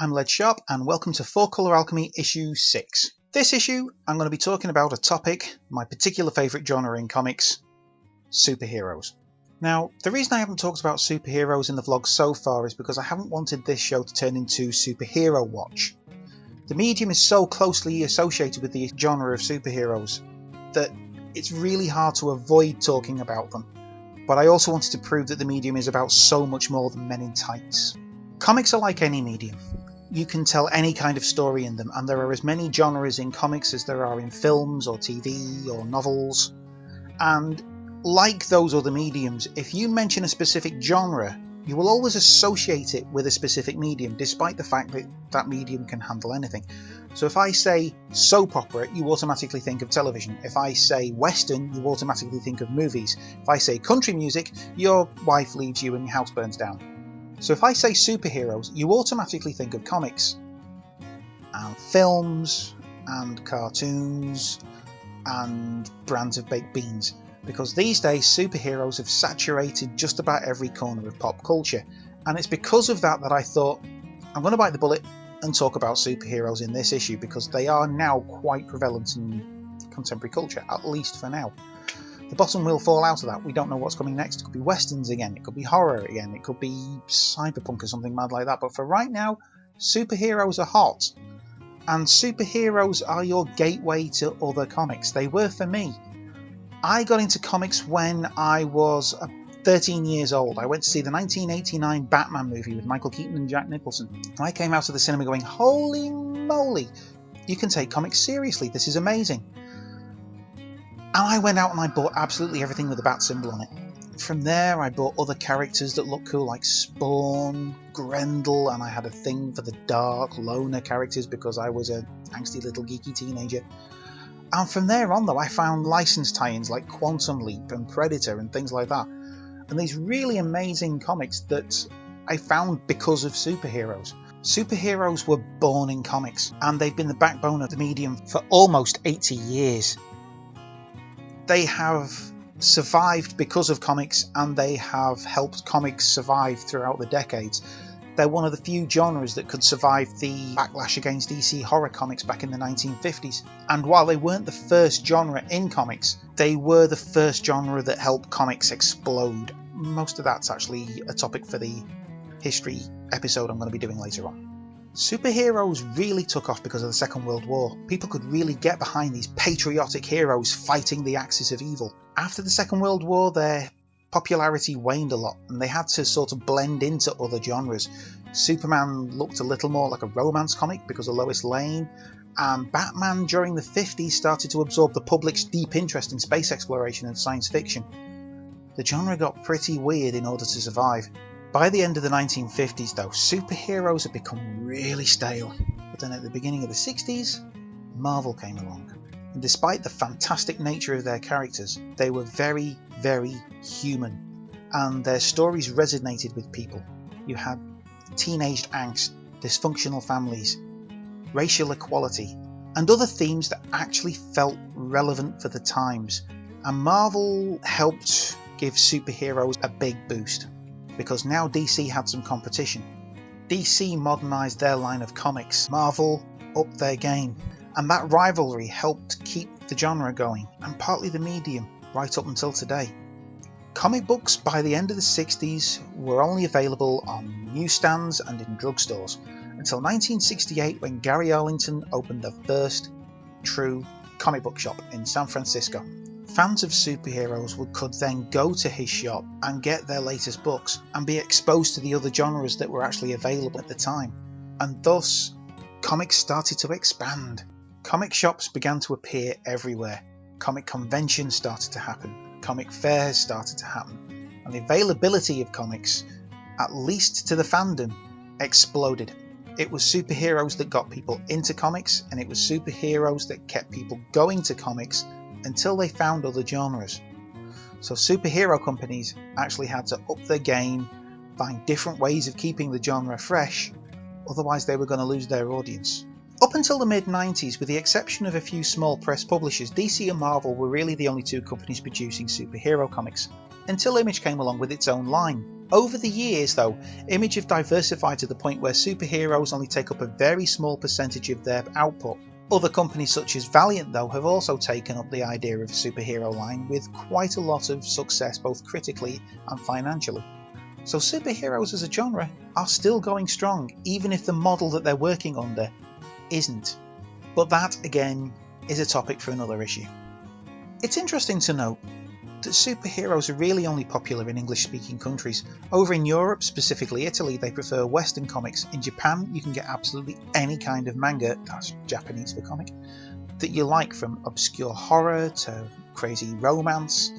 I'm Led Sharp and welcome to 4-Color Alchemy issue 6. This issue I'm going to be talking about a topic, my particular favourite genre in comics, superheroes. Now, the reason I haven't talked about superheroes in the vlog so far is because I haven't wanted this show to turn into Superhero Watch. The medium is so closely associated with the genre of superheroes that it's really hard to avoid talking about them. But I also wanted to prove that the medium is about so much more than men in tights. Comics are like any medium. You can tell any kind of story in them, and there are as many genres in comics as there are in films or TV or novels. And like those other mediums, if you mention a specific genre, you will always associate it with a specific medium, despite the fact that that medium can handle anything. So if I say soap opera, you automatically think of television. If I say western, you automatically think of movies. If I say country music, your wife leaves you and your house burns down. So if I say superheroes, you automatically think of comics, and films, and cartoons, and brands of baked beans. Because these days superheroes have saturated just about every corner of pop culture. And it's because of that that I thought, I'm going to bite the bullet and talk about superheroes in this issue, because they are now quite prevalent in contemporary culture, at least for now. The bottom will fall out of that. We don't know what's coming next. It could be westerns again, it could be horror again, it could be cyberpunk or something mad like that. But for right now, superheroes are hot. And superheroes are your gateway to other comics. They were for me. I got into comics when I was 13 years old. I went to see the 1989 Batman movie with Michael Keaton and Jack Nicholson. I came out of the cinema going, holy moly, you can take comics seriously, this is amazing. And I went out and I bought absolutely everything with a bat symbol on it. From there I bought other characters that looked cool, like Spawn, Grendel, and I had a thing for the dark, loner characters because I was an angsty little geeky teenager. And from there on though, I found licensed tie-ins like Quantum Leap and Predator and things like that. And these really amazing comics that I found because of superheroes. Superheroes were born in comics, and they've been the backbone of the medium for almost 80 years. They have survived because of comics, and they have helped comics survive throughout the decades. They're one of the few genres that could survive the backlash against DC horror comics back in the 1950s. And while they weren't the first genre in comics, they were the first genre that helped comics explode. Most of that's actually a topic for the history episode I'm going to be doing later on. Superheroes really took off because of the Second World War. People could really get behind these patriotic heroes fighting the axis of evil. After the Second World War, their popularity waned a lot, and they had to sort of blend into other genres. Superman looked a little more like a romance comic because of Lois Lane, and Batman during the 50s started to absorb the public's deep interest in space exploration and science fiction. The genre got pretty weird in order to survive. By the end of the 1950s though, superheroes had become really stale. But then at the beginning of the 60s, Marvel came along. And despite the fantastic nature of their characters, they were very, very human. And their stories resonated with people. You had teenage angst, dysfunctional families, racial equality, and other themes that actually felt relevant for the times. And Marvel helped give superheroes a big boost, because now DC had some competition. DC modernised their line of comics, Marvel upped their game, and that rivalry helped keep the genre going, and partly the medium, right up until today. Comic books by the end of the 60s were only available on newsstands and in drugstores, until 1968 when Gary Arlington opened the first true comic book shop in San Francisco. Fans of superheroes could then go to his shop and get their latest books and be exposed to the other genres that were actually available at the time. And thus, comics started to expand. Comic shops began to appear everywhere. Comic conventions started to happen. Comic fairs started to happen. And the availability of comics, at least to the fandom, exploded. It was superheroes that got people into comics, and it was superheroes that kept people going to comics until they found other genres. So superhero companies actually had to up their game, find different ways of keeping the genre fresh, otherwise they were going to lose their audience. Up until the mid-90s, with the exception of a few small press publishers, DC and Marvel were really the only two companies producing superhero comics, until Image came along with its own line. Over the years, though, Image have diversified to the point where superheroes only take up a very small percentage of their output. Other companies such as Valiant, though, have also taken up the idea of a superhero line with quite a lot of success both critically and financially. So superheroes as a genre are still going strong, even if the model that they're working under isn't. But that, again, is a topic for another issue. It's interesting to note that superheroes are really only popular in English-speaking countries. Over in Europe, specifically Italy, they prefer Western comics. In Japan, you can get absolutely any kind of manga, that's Japanese for comic, that you like, from obscure horror to crazy romance.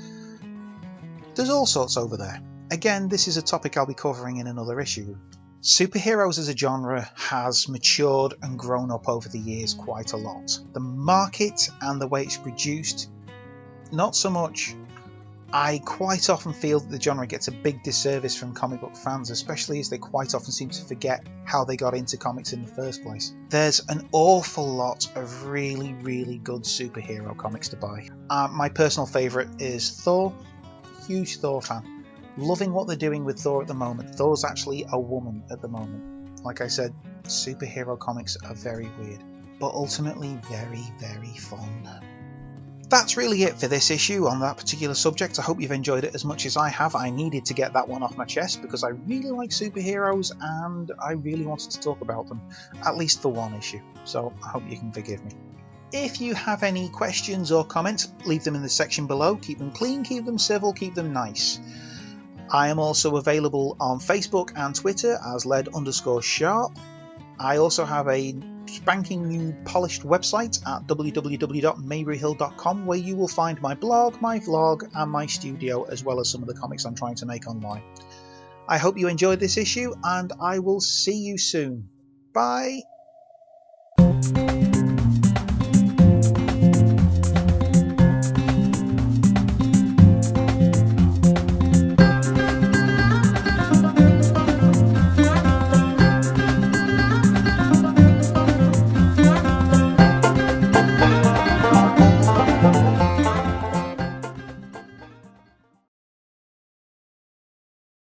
There's all sorts over there. Again, this is a topic I'll be covering in another issue. Superheroes as a genre has matured and grown up over the years quite a lot. The market and the way it's produced, not so much. I quite often feel that the genre gets a big disservice from comic book fans, especially as they quite often seem to forget how they got into comics in the first place. There's an awful lot of really, really good superhero comics to buy. My personal favourite is Thor. Huge Thor fan. Loving what they're doing with Thor at the moment. Thor's actually a woman at the moment. Like I said, superhero comics are very weird, but ultimately very, very fun. That's really it for this issue on that particular subject. I hope you've enjoyed it as much as I have. I needed to get that one off my chest because I really like superheroes and I really wanted to talk about them, at least for one issue. So I hope you can forgive me. If you have any questions or comments, leave them in the section below. Keep them clean, keep them civil, keep them nice. I am also available on Facebook and Twitter as led_sharp. I also have a spanking new polished website at www.mayburyhill.com where you will find my blog, my vlog and my studio, as well as some of the comics I'm trying to make online. I hope you enjoyed this issue and I will see you soon. Bye!